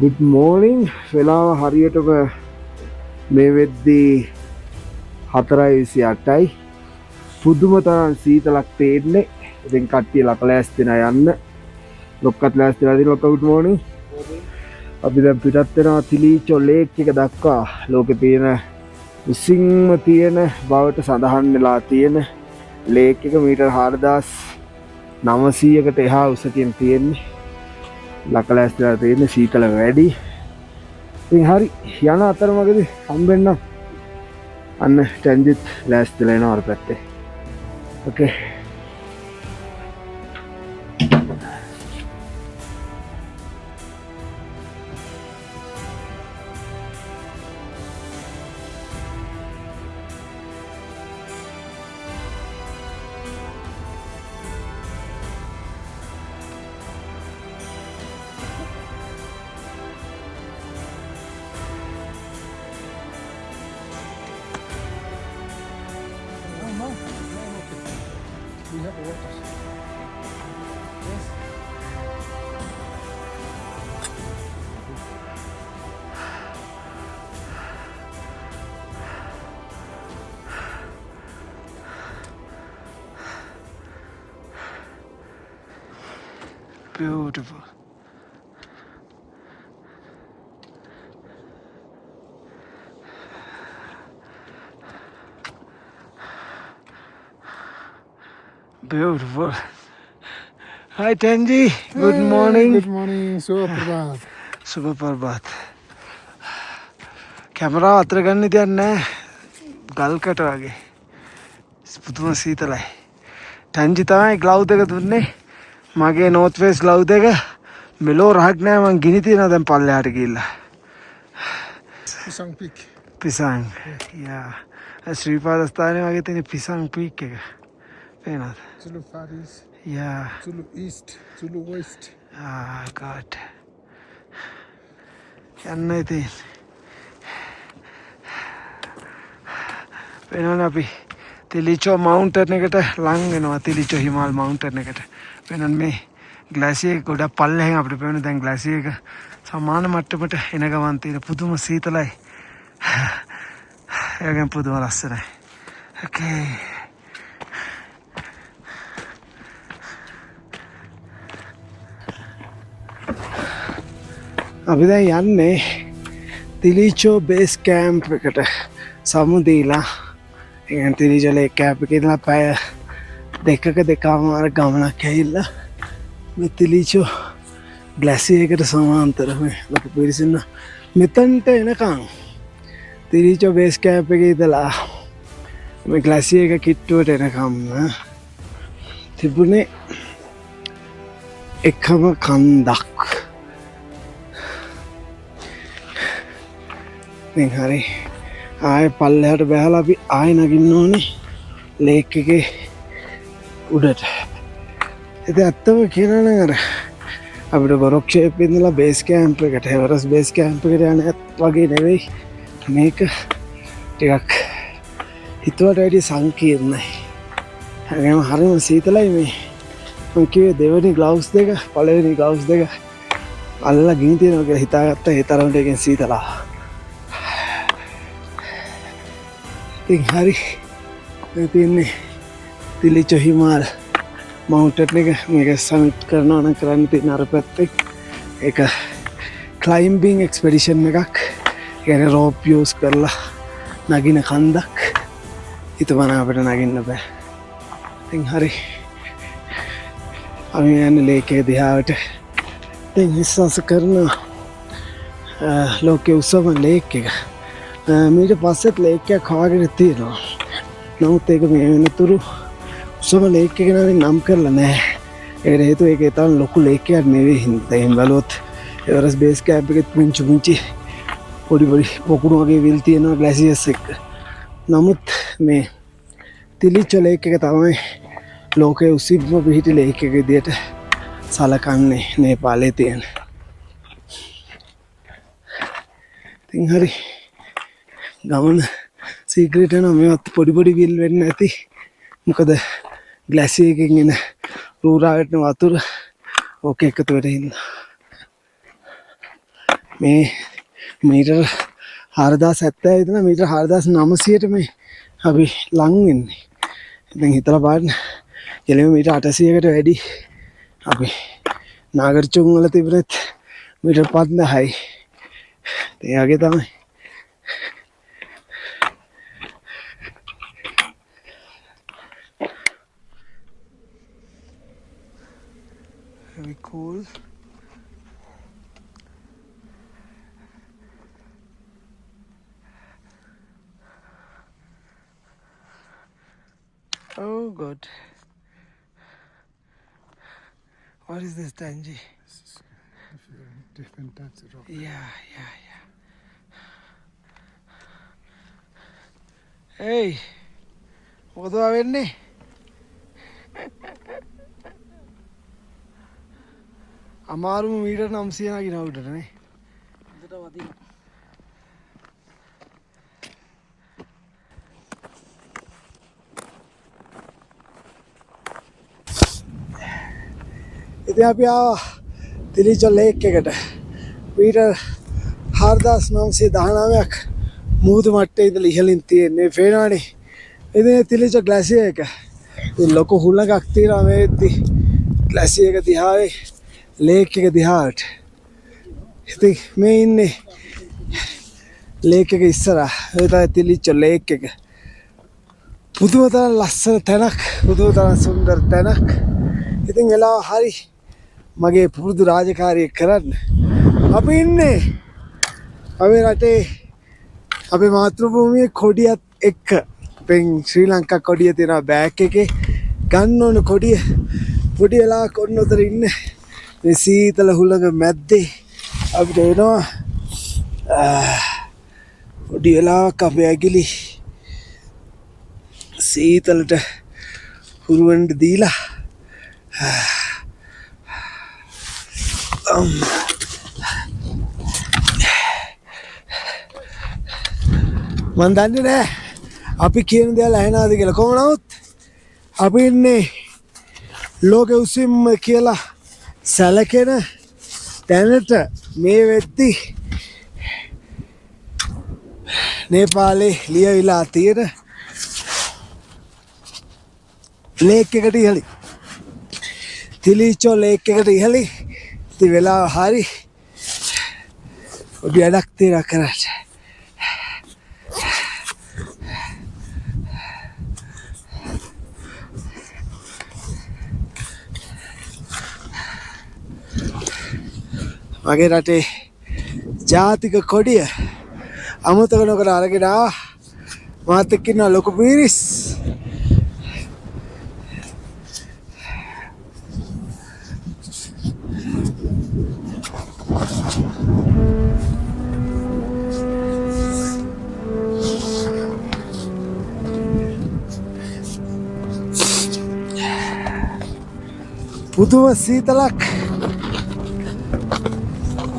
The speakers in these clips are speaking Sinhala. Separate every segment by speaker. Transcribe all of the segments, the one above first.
Speaker 1: Good morning. වෙලාව හරියටම මේ වෙද්දී 4:28යි. පුදුම තරම් සීතලක් තේන්නේ. ඉතින් කට්ටිය ලකලෑස්තිනා යන්න. ලොක්කත් ලෑස්තිලා ඉතින් ලොක්ක good morning. අපි දැන් පිටත් වෙනවා තිලීචෝ ලේක් එක දක්වා. ලෝකේ තියෙන උසින්ම තියෙන බවට සඳහන් වෙලා තියෙන ලේක් එක මීටර් 4900කට එහා උසකින් තියෙන්නේ. ලකලෑස්තිලා තියෙන සීතල වැඩි. ඉතින් හරි යන අතරමඟදී හම්බෙන්නම්. අන්න ටැන්ජිත් ලෑස්තිලා එනවා අර පැත්තේ. ඕකේ.
Speaker 2: We have a water. Yes.
Speaker 1: Beautiful. Beautiful. Hi Tanji. Good morning.
Speaker 2: Good morning. Suprabhat.
Speaker 1: Subha Prabhat. කැමරාව අතර ගන්න දෙයක් නැහැ. ගල්කට වගේ. පුදුම සීතලයි. ටැන්ජි තමයි ග්ලව් දෙක දුන්නේ. මගේ නෝත් ෆේස් ග්ලව් දෙක මෙලෝ රහක් නැහැ මං ගිනි තියනවා දැන් පල්ලෙහාට ගිහිල්ලා.
Speaker 2: Pisang Peak.
Speaker 1: පිසං. යා. ශ්‍රීපාද ස්ථානයේ වගේ තියෙන පිසං පීක් එක. පේනවද?
Speaker 2: Zulu Far East.
Speaker 1: යා.
Speaker 2: Zulu East. Zulu West.
Speaker 1: Ah, God. යන්න ඉතින්. වෙනවනේ අපි තිලිචෝ මවුන්ටන් එකට ලං වෙනවා. තිලිචෝ හිමාල් මවුන්ටන් එකට. වෙනන් මේ ග්ලාසියර් එක ගොඩක් පල්ලෙහෙන් අපිට පේන දැන් ග්ලාසියර් එක සමාන මට්ටමට එන ගමන් තියෙන පුදුම සීතලයි. ඒකෙන් පුදුම ලස්සනයි. Okay. අපි දැන් යන්නේ තිලිචෝ බේස් කැම්ප් එකට සමු දීලා. ඒ තිලිචෝ ලේක් කැම්ප් එකේ ඉඳලා පැය දෙකක දෙකමාර ගමනක් ඇවිල්ලා මේ තිලිචෝ ග්ලාසියර් එකට සමාන්තරව ලොකු පිරිසින්න මෙතනට එනකන් තිලිචෝ බේස් කැම්ප් එකේ ඉඳලා මේ ග්ලාසියර් එක කිට්ටුවට එනකම් තිබුණේ එකම කන්දක්. දැන් හරි ආයෙ පල්ලෙහාට බහලා අපි ආයෙ නගින්න ඕනේ ලේක් එකේ උඩට. ඉතින් ඇත්තම කියනවා නම් අර අපිට ගොරොක්ෂේපේ ඉඳලා බේස් කැම්ප් එකට එවරස් බේස් කැම්ප් එකට යන වගේ නෙවෙයි මේක ටිකක් හිතුවට වැඩිය සංකීර්ණයි. හැබැයි හරිම සීතලයි මේ. මම කිව්වේ දෙවෙනි ග්ලව්ස් දෙක පළවෙනි ග්ලව්ස් දෙක අල්ලලා ගිනි තියනවා කියලා හිතාගත්තා. ඒ තරමට එකෙන් සීතලා. ඉතින් හරි තියන්නේ තිලිචෝ හිමාල් මවුන්ටන් එක මේක සමිට් කරනවා නම් කරන්න තියෙන අර පැත්තේ ඒක ක්ලයිම්බින් එක්ස්පෙඩිෂන් එකක්. කියන්නේ රෝප් යූස් කරලා නගින කන්දක්. හිතවන අපිට නගින්න බෑ. ඉතින් හරි අපි යන්නේ ලේක් එක දිහාට. ඉතින් විශ්වාස කරනවා ලෝකයේ උසම ලේක් එක. මීට පස්සෙත් ලේක් එකක් හොයාගෙන තියෙනවා. නමුත් ඒක මේ වෙනතුරු උසම ලේක් එක නම් කරලා නැහැ. ඒකට හේතුව ඒක තරම් ලොකු ලේක් එකක් නෙවෙයි හින්දා. එහෙම බලුවොත් එවරස් බේස් කැම්ප් එකෙත් පුංචි පොඩි පොකුණු වගේ විල් තියෙනවා ග්ලාසියර්ස් එක. නමුත් මේ තිලිචෝ ලේක් එක තමයි ලෝකයේ උසින්ම පිහිටි ලේක් එක විදියට සලකන්නේ නේපාලයේ තියෙන. ඉතින් හරි ගමන සීක්‍රට් වෙනවා. මේවත් පොඩි විල් වෙන්න ඇති. මොකද ග්ලාසියර් එකකින් එන රූරා වැටෙන වතුර ඕක එකතු වෙලා ඉන්න. මේ මීටර් 4070 ඉදන මීටර් 4900ට මේ අපි ලං වෙන්නේ. ඉතින් හිතලා බලන්න කිලෝමීටර් 800කට වැඩි අපි නාගරචුන් වල තිබුණත් මීටර් 5000යි. ඒ වගේ තමයි. Very cool. Oh God. What is this, Tanji?
Speaker 2: Different types of rock.
Speaker 1: Yeah. Hey, මොකද වෙන්නේ? අමාරුම මීටර් 900 නගින උඩට නේ. හොඳට වදිනවා. ඉතින් අපි ආවා තිලිච ලේක් එකට. මීටර් 4919ක් මුහුදු මට්ටමේ ඉඳලා ඉහළින් තියෙන්නේ පේනවනේ. ඉතින් තිලිච ග්ලැසියර් එක. ඉතින් ලොකු හුලඟක් තියෙනවා මේ ඉතින් ග්ලැසියර් එක දිහාවේ ලේක් එක දිහාට. ඉතින් මේ ඉන්නේ ලේක් එක ඉස්සරහ. ඒ තමයි තිලිච ලේක් එක. පුදුම තරම් ලස්සන තැනක්, පුදුම තරම් සුන්දර තැනක්. ඉතින් වෙලාව හරි මගේ පුරුදු රාජකාරිය කරන්න. අපි ඉන්නේ අපේ රටේ අපේ මාතෘභූමියේ කොඩියත් එක්ක. පෙන් ශ්‍රී ලංකා කොඩිය තියෙනවා බෑග් එකේ. ගන්න ඕන කොඩිය. පොඩි වෙලාවක් ඔන්න උතර ඉන්නේ. මේ සීතල හුලඟ මැද්දේ අපිට එනවා පොඩි වෙලාවක් අපේ ඇගිලි සීතලට හුරුවෙන්න දීලා මන් දන්නේ නෑ අපි කියන දේවල් ඇහෙනවද කියලා. කොහොම නමුත් අපි ඉන්නේ ලෝකෙ උසින්ම කියලා සැලකෙන තැනට මේ වෙද්දි නේපාලේ ලියවිලා තියෙන ලේක් එකට ඉහළින් තිලිචෝ ලේක් එකට ඉහළින් ඉතින් වෙලාව හරි පොඩි වැඩක් තියෙනවා කරන්න. මගේ රටේ ජාතික කොඩිය අමතක නොකර අරගෙන ආවා. මාත් එක්ක ඉන්න ලොකු පිරිස්. පුදුම සීතලක්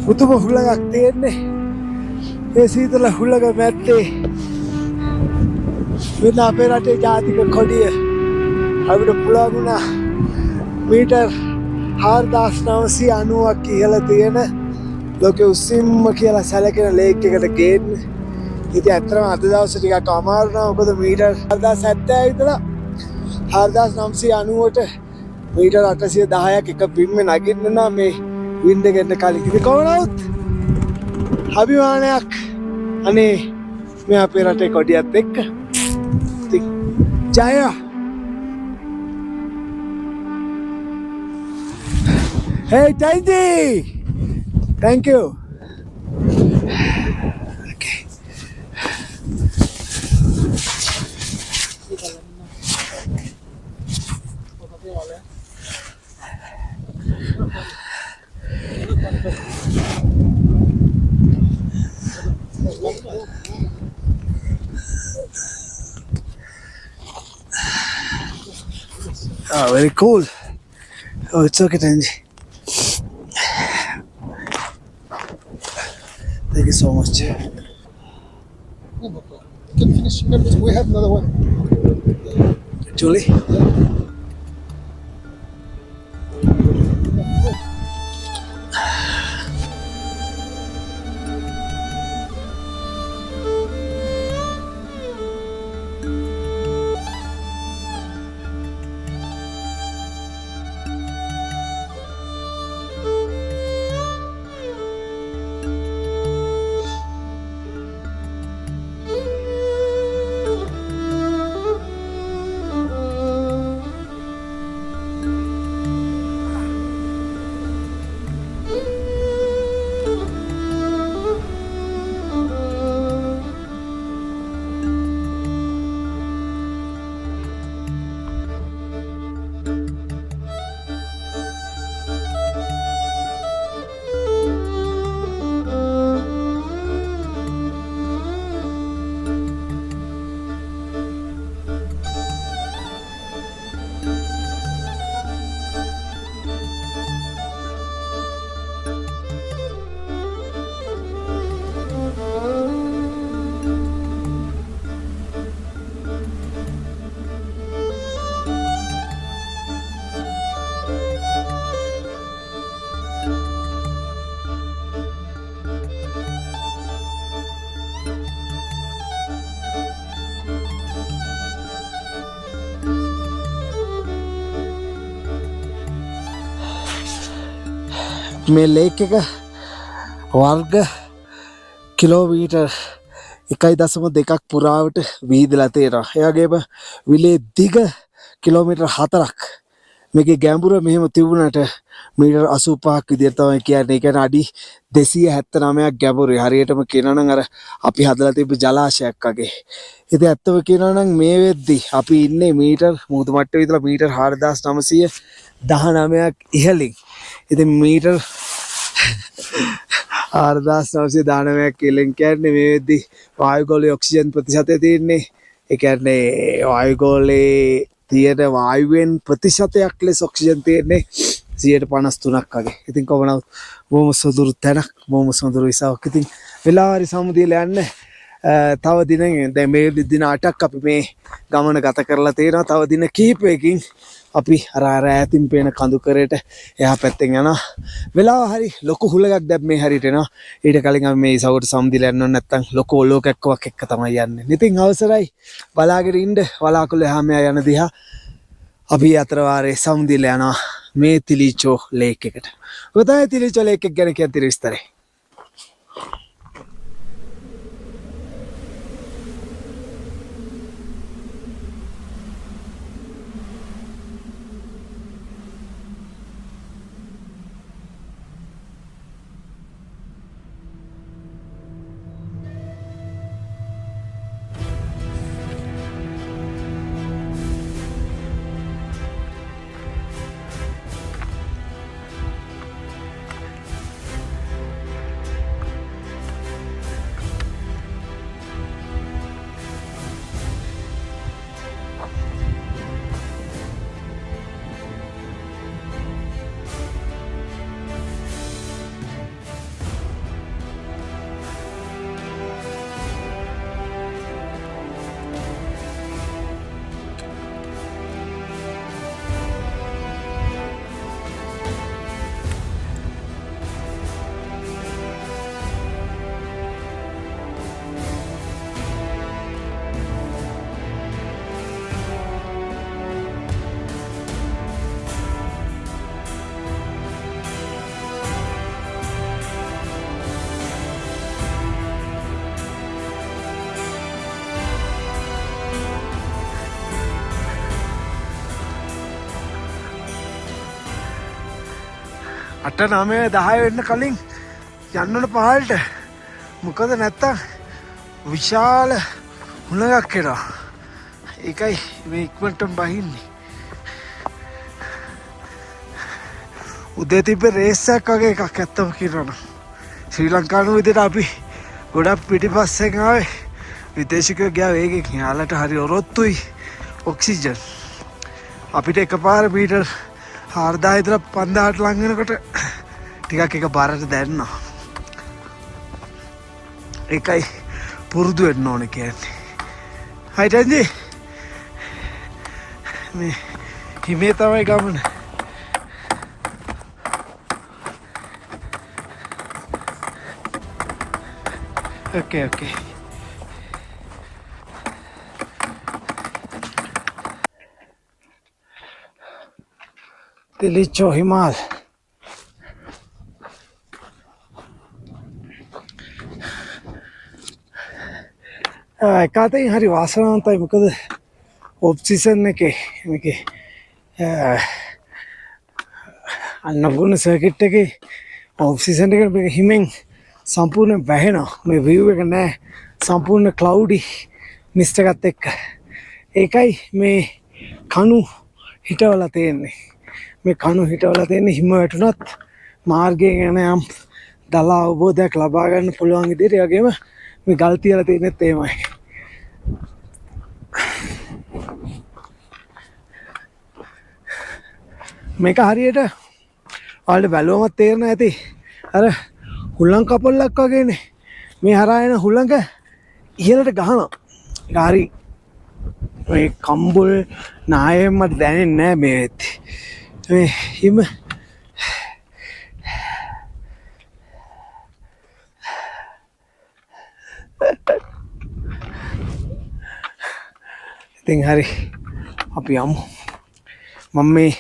Speaker 1: පුදුම හුලඟක් තියෙන්නේ. ඒ සීතල හුලඟ මැද්දේ වෙන අපේ රටේ ජාතික කොඩිය අපිට පුළුවන් වුණා මීටර් 4990ක් ඉහළ තියෙන ලෝකෙ උසින්ම කියලා සැලකෙන ලේක් එකට ගේන්න. ඉතින් ඇත්තටම අද දවසේ ටිකක් අමාරු නෑ. මොකද මීටර් 4070 ඉඳලා 4990ට මීටර් 810ක් එක බිම්මේ නගින්න නම් මේ වින්ඩ ගන්න කලින් ඉතින් කොහොමවත් අභිමානයක් අනේ මේ අපේ රටේ කොඩියත් එක්ක ඉතින් ජය. Hey Tanji, thank you. Okay. Oh, very cool. Oh, it's okay, Tanji. Thank you so much.
Speaker 2: Can finish. We have another one.
Speaker 1: Julie? මේ ලේක් එක වර්ග කිලෝමීටර් 1.2ක් පුරාවට වීදලා තියෙනවා. ඒ වගේම විලේ දිග කිලෝමීටර් 4ක්. මේකේ ගැඹුර මෙහෙම තිබුණාට මීටර් 85ක් විදියට තමයි කියන්නේ. ඒ කියන්නේ අඩි 279ක් ගැඹුරුයි. හරියටම කියනවා නම් අර අපි හදලා තිබ්බ ජලාශයක් වගේ. ඉතින් ඇත්තම කියනවා නම් මේ වෙද්දි අපි ඉන්නේ මීටර් මුහුදු මට්ටමේ ඉඳලා මීටර් 4919ක් ඉහළින්. ඉතින් මීටර් 4919ක් ඉහළින් කියන්නේ මේ වෙද්දි වායුගෝලයේ ඔක්සිජන් ප්‍රතිශතය තියෙන්නේ. ඒ කියන්නේ වායුගෝලයේ තියෙන වායුවෙන් ප්‍රතිශතයක් ලෙස ඔක්සිජන් තියෙන්නේ 53ක් වගේ. ඉතින් කොහොමද බොහොම සොඳුරු තැනක්, බොහොම සොඳුරු ඉසාවක්. ඉතින් වෙලාවරි සමුදියල යන්න තව දින දැන් මේ දින 8ක් අපි මේ ගමන ගත කරලා තියෙනවා. තව දින කිහිපයකින් අපි අර ඈතින් පේන කඳු කරේට එහා පැත්තෙන් යනවා. වෙලාව හරි ලොකු හුලඟක් දැන් මේ හරියට එනවා. ඊට කලින් අපි මේ ඉසවට සමුදියල යන්න ඕනේ නැත්නම් ලොකු ඔලෝකක්කවක් එක්ක තමයි යන්නේ. ඉතින් අවසරයි බලාගෙන ඉන්න වලාකුළු එහා මෙහා යන දිහා. අපි අතර වාරේ සමුදියල යනවා මේ තිලිචෝ ලේක් එකට. ඔය තමයි තිලිචෝ ලේක් එක ගැන කියන විස්තරය. අට 9 10 වෙන්න කලින් යන්න ඕන පහළට. මොකද නැත්තම් විශාල හුලඟක් එනවා. ඒකයි මේ ඉක්මනටම බහින්නේ. උදේ තිබ්බ රේස් එකක් වගේ එකක් ඇත්තම කියනවා. ශ්‍රී ලංකානු විදිහට අපි ගොඩක් පිටිපස්සෙන් ආවේ. විදේශිකයෝ ගියා වේගෙන්. යාලට හරි ඔරොත්තුයි ඔක්සිජන්. අපිට එකපාර මීටර් 4000 ඉඳලා 5000ට ලං වෙනකොට ටිකක් එක බරට දැනෙනවා. ඒකයි පුරුදු වෙන්න ඕනේ කියන්නේ. හයිටන්ජි මේ හිමේ තමයි ගමන. Okay. Tilicho Himal. කාතෙන් හරි වාසනාවන්තයි. මොකද ඔෆ් සීසන් එකේ මේකේ අන්නපුර්ණ සර්කිට් එකේ ඔෆ් සීසන් එකට මේක හිමෙන් සම්පූර්ණ වැහෙනවා. මේ view එක නෑ, සම්පූර්ණ cloudy mist එකත් එක්ක. ඒකයි මේ කණු හිටවලා තියෙන්නේ. මේ කණු හිටවලා තියෙන්නේ හිම වැටුණත් මාර්ගයෙන් යන යම් දල අවබෝධයක් ලබා ගන්න පුළුවන් විදිහට. ඒ වගේම මේ ගල් තියලා තියෙනෙත් එහෙමයි. මේක හරියට ඔයාලට බැලුවමත් තේරෙනවා ඇති. අර හුලං කපල්ලක් වගේනේ. මේ හරහා එන හුලඟ ඉහළට ගහනවා. ඒක හරි මේ කම්බුල් නායෙම මට දැනෙන්නේ නැහැ මේ වෙද්දි. මේ හිම ඉතින් හරි අපි යමු. මම මේ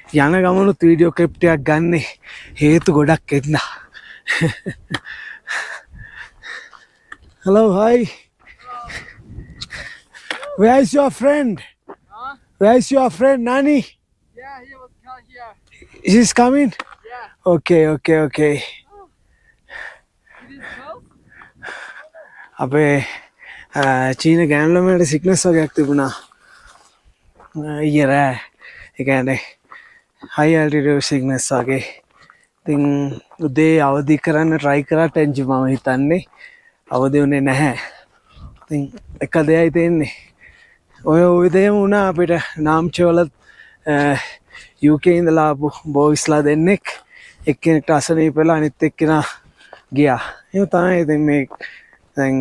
Speaker 1: යන ගමනුත් වීඩියෝ ක්ලිප් ටිකක් ගන්න හේතු ගොඩක් එන්න. Hello, hi. Where is your friend?
Speaker 3: Huh?
Speaker 1: Where is your friend, Nani?
Speaker 3: Yeah, he was here.
Speaker 1: She's coming?
Speaker 3: Yeah.
Speaker 1: Okay, okay, okay.
Speaker 3: It is close?
Speaker 1: අපේ චීන ගෑනුලමට සික්නස් වගේක් තිබුණා ඊයේ රෑ. ඒ කියන්නේ high altitude sickness වගේ. ඉතින් උදේ අවදි කරන්න try කරා ටෙන්ජි මම හිතන්නේ අවදි වුණේ නැහැ. ඉතින් එක දෙයයි තියෙන්නේ. ඔය දෙයම වුණා අපිට නාම්චේවල UK ඉඳලා ආපු බෝයිස්ලා දෙන්නෙක් එක්කෙනෙක්ට අසනීප වෙලා අනිත් එක්කෙනා ගියා. එහෙම තමයි. ඉතින් මේ දැන්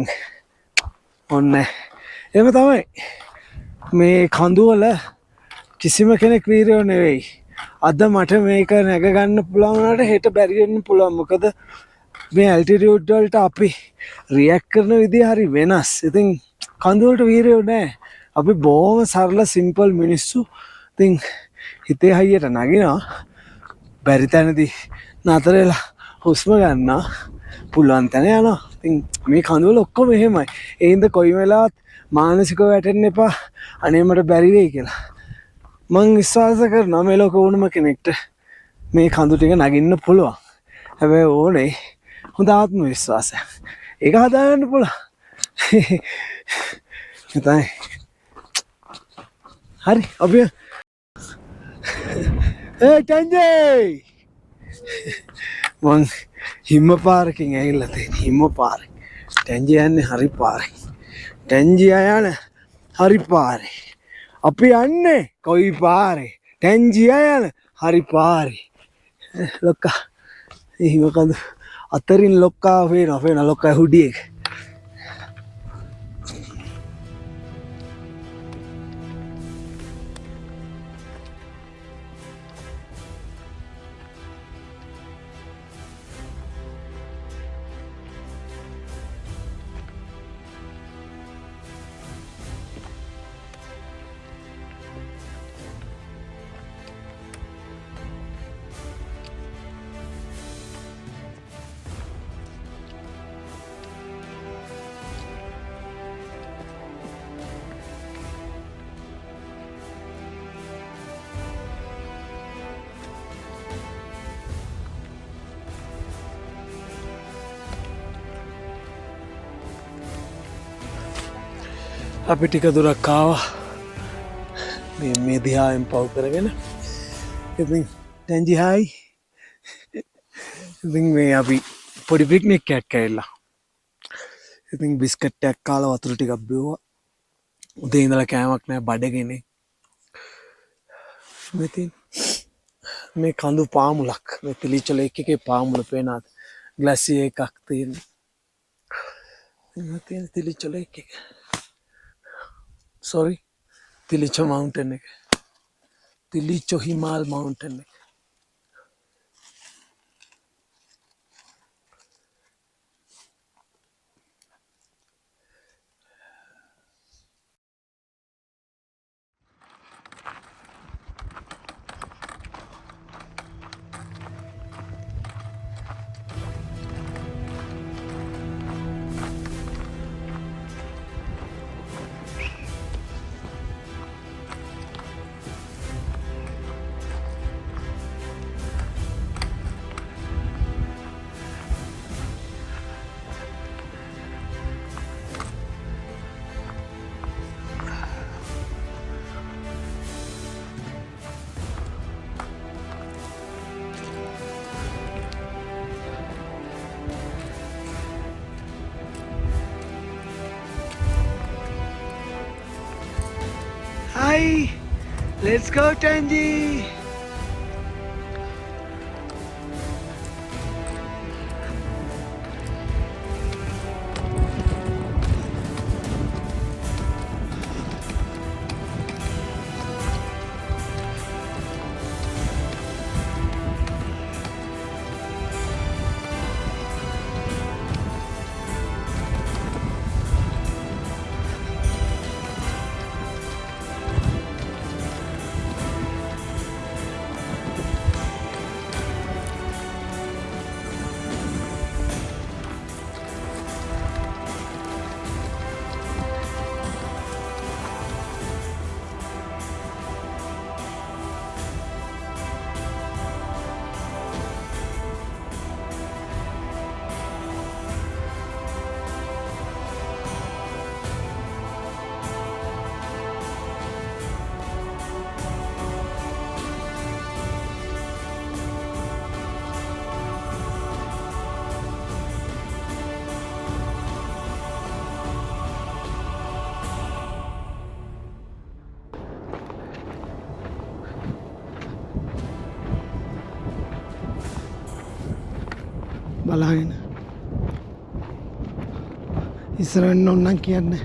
Speaker 1: ඔන්න එහෙම තමයි. මේ කඳුවල කිසිම කෙනෙක් වීරයෝ නෙවෙයි. අද මට මේක නැග ගන්න පුළුවන් වුණාට හෙට බැරි වෙන්න පුළුවන්. මොකද මේ altitude වලට අපි react කරන විදිය හරි වෙනස්. ඉතින් කඳුවලට වීරයෝ නැහැ. අපි බොහොම සරල සිම්පල් මිනිස්සු. ඉතින් හිතේ හයියට නගිනවා. බැරි තැනදී නතර වෙලා හුස්ම ගන්නවා. පුළුවන් තැන යනවා. ඉතින් මේ කඳුවල ඔක්කොම එහෙමයි. ඒ හින්දා කොයි වෙලාවත් මානසිකව වැටෙන්න එපා. අනේ මට බැරි වෙයි කියලා. මං විශ්වාස කරනවා මේ ලෝක ඕනම කෙනෙක්ට මේ කඳු ටික නගින්න පුළුවන්. හැබැයි ඕනේ හොඳ ආත්ම විශ්වාසයක්. ඒක හදාගන්න පුළුවන්. හිතයි. හරි අපි ටෙන්ජේ මං හිම පාරකින් ඇවිල්ලා තියෙන හිම පාරේ. ටෙන්ජේ යන්නේ හරි පාරේ. ටෙන්ජේ යන හරි පාරේ. අපි යන්නේ කොයි පාරේ? ටෙන්ජේ යන හරි පාරේ. ලොක්කා හිම කඳු අතරින් ලොක්කා වෙන ලොක්කා හුඩි එක. අපි ටික දුරක් ආවා මේ දිහායෙන් පව් කරගෙන. ඉතින් ටෙන්ජි හායි. ඉතින් මේ අපි පොඩි පික්නික් එකක් ඇවිල්ලා. ඉතින් බිස්කට් එකක් කාලා වතුර ටිකක් බිව්වා. උදේ ඉඳලා කෑමක් නැහැ බඩගිනේ. මෙතින් මේ කඳු පාමුලක් මේ තිලිච්ච ලේක් එකේ පාමුල පේනවාද? ග්ලාසියර් එකක් තියෙනවා. මෙතන තිලිච්ච ලේක් එක. Sorry, Tilicho Mountain. Tilicho Himal Mountain. Hi, let's go Tanji. බලාගෙන ඉස්සරහින් ඕනනම් කියන්නේ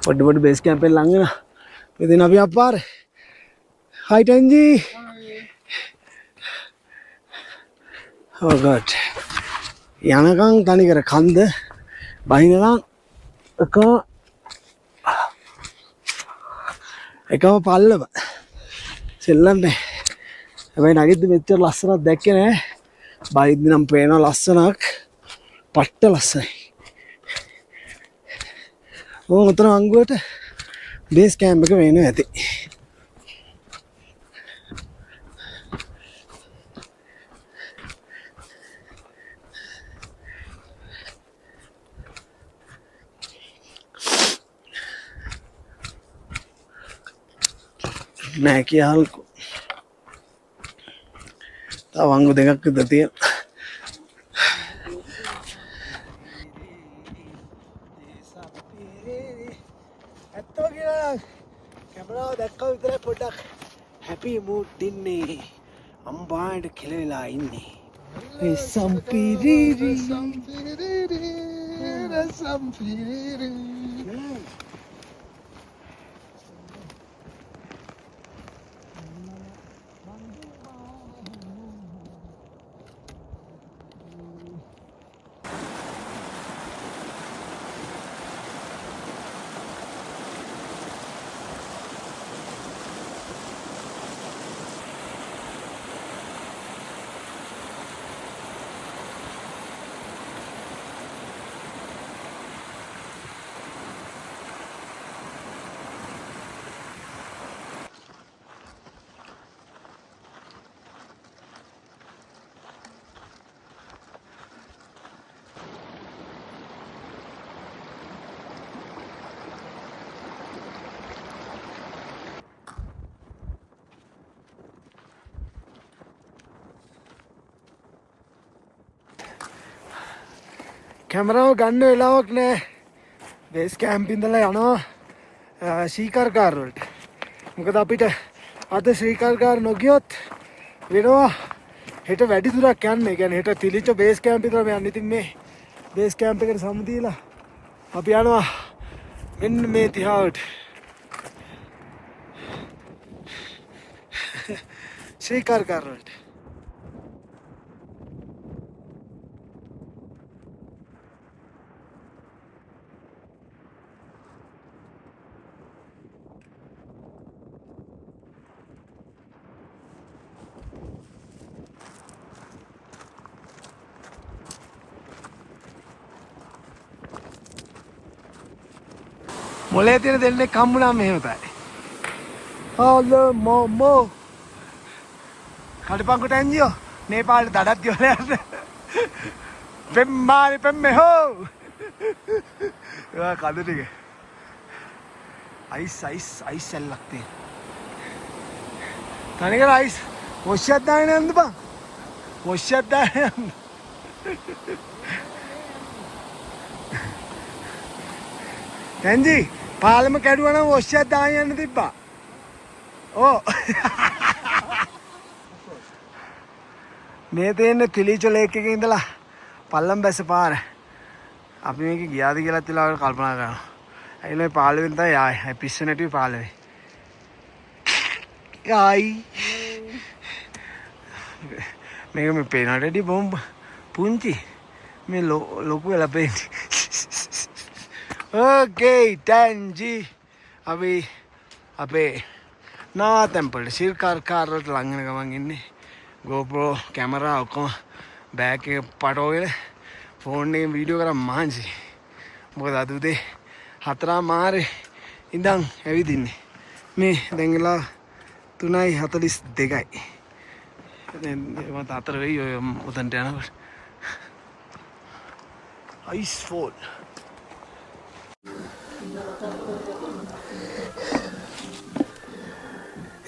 Speaker 1: පොඩි බේස් කැම්ප් එක ළඟ වෙනවා. ඉතින් අපි අප්පාර. හයි ටෙන්ජි. Oh god. යනකම් තනි කර කන්ද බහිනනම් එකම පල්ලම සෙල්ලන්නේ. හැබැයි නැගිද්දි මෙච්චර ලස්සනක් දැක්කේ නෑ. බහිද්දි නම් පේනවා ලස්සනක්. පට්ට ලස්සනයි. උතන අංගුවට බේස් කැම්ප් එක වෙනවා ඇති. නෑ කියහල්කෝ. තව අංගු දෙකක් විතර තියෙනවා. ඇත්තම කියලා කැමරාව දැක්කම විතරයි පොඩ්ඩක් හැපි මූඩ් ඉන්නේ. අම්බාට කෙලවෙලා ඉන්නේ. ඒ සම්පිරිරි කැමරාව ගන්න වෙලාවක් නෑ. බේස් කැම්ප් ඉඳලා යනවා ශීකර්කාර වලට. මොකද අපිට අද ශ්‍රීකර්කාර නොගියොත් වෙනවා හෙට වැඩි දුරක් යන්න. ඒ කියන්නේ හෙට තිලිච්ච බේස් කැම්ප් විතරම යන්න. ඉතින් මේ බේස් කැම්ප් එකට සමු දීලා අපි යනවා මෙන්න මේ තිහාවට. ශ්‍රීකර්කාර වලට. මොලේ තියෙන දෙන්නේ කම්මුණා මෙහෙම තමයි. Hello Momo. කඩපංකු ටැන්ජියෝ නේපාලේ දඩත් යෝලා යන්න. පෙම්මානි පෙම්මේ හෝ. ඒවා කඩ ටික. අයිස් සැල්ලක් තියෙන. තනිකර අයිස් වොෂ්යක් දාගෙන යන්න බං. වොෂ්යක් දාගෙන යන්න. ටැන්ජි පාලම කැඩුවා නම් වොෂ්යක් දාගෙන යන්න තිබ්බා. ඕ. මේ තියෙන්නේ තිලීච ලේක් එකේ ඉඳලා පල්ලම් බැස්ස පාර. අපි මේක ගියාද කියලාත් වෙලාවකට කල්පනා කරනවා. අයිනේ පාළුවෙන් තමයි ආයි පිස්ස නැටි පාළුවේ. ආයි. මේක මේ පේනටදී බොම්බ පුංචි මේ ලොකු වෙලා පේන්නේ. ඕකේ ටැන්ජි අපි අපේ නවා ටෙම්පල් ශිල්කාරකාර වලට ලං වෙන ගමන් ඉන්නේ. GoPro කැමරා ඔක්කොම බෑග් එක පටවගෙන ෆෝන් එකෙන් වීඩියෝ කරා මහන්සි. මොකද අද උදේ 4 මාරේ ඉඳන් ඇවිදින්නේ. මේ දැන් වෙලා 3:42යි. දැන් මම 4 වෙයි ඔය උතන්ට යනකොට. Ice fall.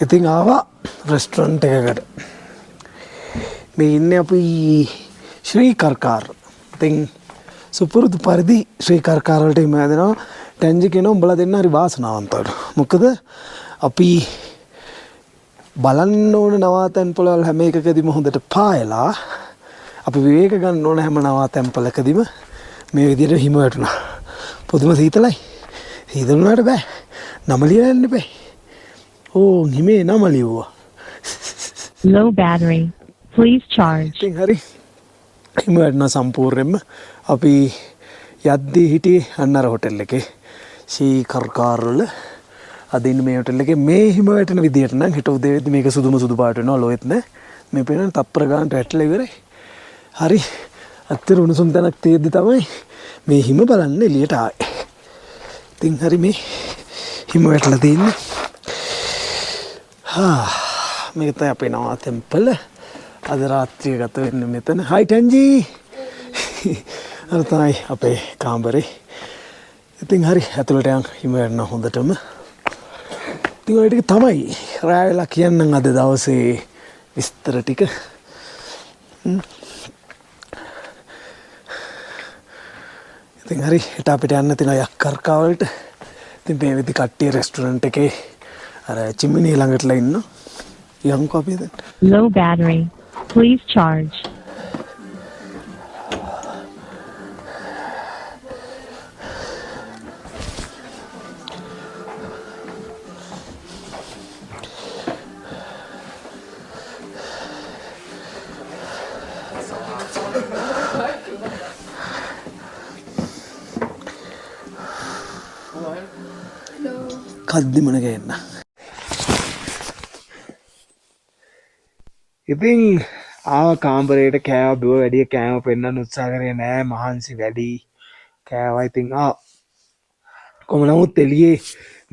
Speaker 1: ඉතින් ආවා රෙස්ටොරන්ට් එකකට. මේ ඉන්නේ අපි ශ්‍රී කරකාර. ඉතින් සුපුරුදු පරිදි ශ්‍රී කරකාර වලට එම හැදෙනවා. ටැන්ජි කියනවා උඹලා දෙන්න හරි වාසනාවන්තවලු. මොකද අපි බලන්න ඕන නවාතැන් පොළවල් හැම එකකදීම හොඳට පායලා අපි විවේක ගන්න ඕන හැම නවාතැන් පොළකදීම මේ විදිහට හිම වැටුණා. පුදුම සීතලයි. සීතලුණාට බෑ. නම ලියලා යන්න බෑ. ඕ හිමේ නම ලියුවා.
Speaker 4: Low battery. Please charge.
Speaker 1: ඉතින් හරි. හිම වැටුණා සම්පූර්ණයෙන්ම. අපි යද්දී හිටියේ අන්නර හොටෙල් එකේ. ශ්‍රී කරකාර වල අද ඉන්නේ මේ හොටෙල් එකේ මේ හිම වැටෙන විදියට නම් හෙට උදේ වෙද්දි මේක සුදු පාට වෙනවා ලොවෙත් නෑ. මේ පේන තප්පර ගන්නට වැටලා ඉවරයි. හරි. අත්තර උණුසුම් තැනක් තියෙද්දි තමයි මේ හිම බලන්න එළියට ආවේ. ඉතින් හරි මේ හිම වැටලා තියෙන්නේ. මේක තමයි අපේ නවා ටෙම්පල්. අද රාත්‍රිය ගත වෙන්නේ මෙතන. හයි ටැන්ජි. අර තමයි අපේ කාමරේ. ඉතින් හරි ඇතුළට යන් හිම වැටෙනවා හොඳටම. ඉතින් ඔය ටික තමයි රෑ වෙලා කියන්නම් අද දවසේ විස්තර ටික. ඉතින් හරි හෙට අපිට යන්න තියෙන යක්කර්කා වලට. ඉතින් මේ වෙද්දි කට්ටිය රෙස්ටොරන්ට් එකේ අර චිමිනී ළඟටලා ඉන්නවා. යන්කෝ අපි දැන්.
Speaker 4: Low battery. Please charge.
Speaker 1: කද්දිමන ගේන්න. ඉතින් ආව කාමරේට කෑව බිව වැඩි කෑම පෙන්වන්න උත්සාහ කරේ නෑ මහන්සි වැඩි කෑවා. ඉතින් කොහොම නමුත් එළියේ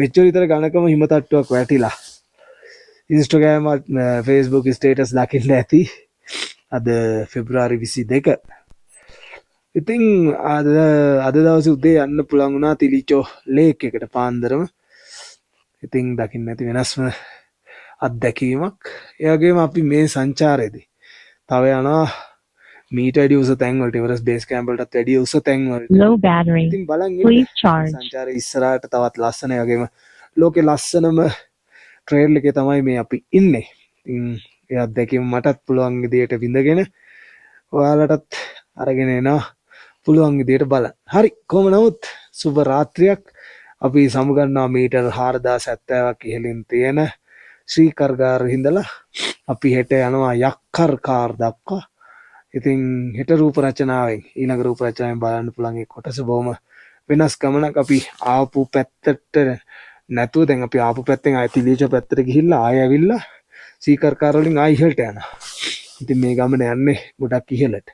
Speaker 1: මෙච්චර විතර ඝනකම හිම තට්ටුවක් වැටිලා. ඉන්ස්ටාග්‍රෑම් ෆේස්බුක් ස්ටේටස් දකින්න ඇති. අද පෙබ්‍රුවාරි 22. ඉතින් අද දවසේ උදේ යන්න පුළුවන් වුණා තිලිචෝ ලේක් එකට පාන්දරම. ඉතින් දකින්න ඇති වෙනස්ම අත්දැකීමක්. ඒ වගේම අපි මේ සංචාරයේදී තව යනවා මීට වැඩි උස තැන් වලට එවරස් බේස් කැම්ප් වලටත් වැඩි උස තැන් වලට.
Speaker 4: Low battery.
Speaker 1: ඉතින් බලන්
Speaker 4: Please charge.
Speaker 1: සංචාරයේ ඉස්සරහට තවත් ලස්සන. ඒ වගේම ලෝකේ ලස්සනම ට්‍රේල් එකේ තමයි මේ අපි ඉන්නේ. ඉතින් ඒ අත්දැකීම මටත් පුළුවන් විදියට විඳගෙන ඔයාලටත් අරගෙන එනවා පුළුවන් විදියට බලන්න. හරි කොහොම නමුත් සුබ රාත්‍රියක්. අපි සමුගන්නවා මීටර් 4070ක් ඉහළින් තියෙන ශ්‍රී කරකාර හිඳලා අපි හෙට යනවා යක්කර්කාර දක්වා. ඉතින් හෙට රූප රචනාවෙන් ඊළඟ රූප රචනාවෙන් බලන්න පුළුවන් ඒ කොටස බොහොම වෙනස් ගමනක්. අපි ආපු පැත්තට නැතුව දැන් අපි ආපු පැත්තෙන් ආයෙ තිලීච පැත්තට ගිහිල්ලා ආයෙ ඇවිල්ලා ශ්‍රී කරකාර වලින් ආයෙ ඉහළට යනවා. ඉතින් මේ ගමන යන්නේ ගොඩක් ඉහළට.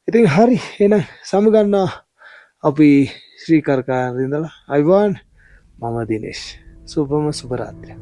Speaker 1: ඉතින් හරි එහෙනම් සමුගන්නවා අපි ශ්‍රී කරකාර ඉඳලා අයිබෝන් මම දිනේෂ්. සුබම සුබ රාත්‍රියක්.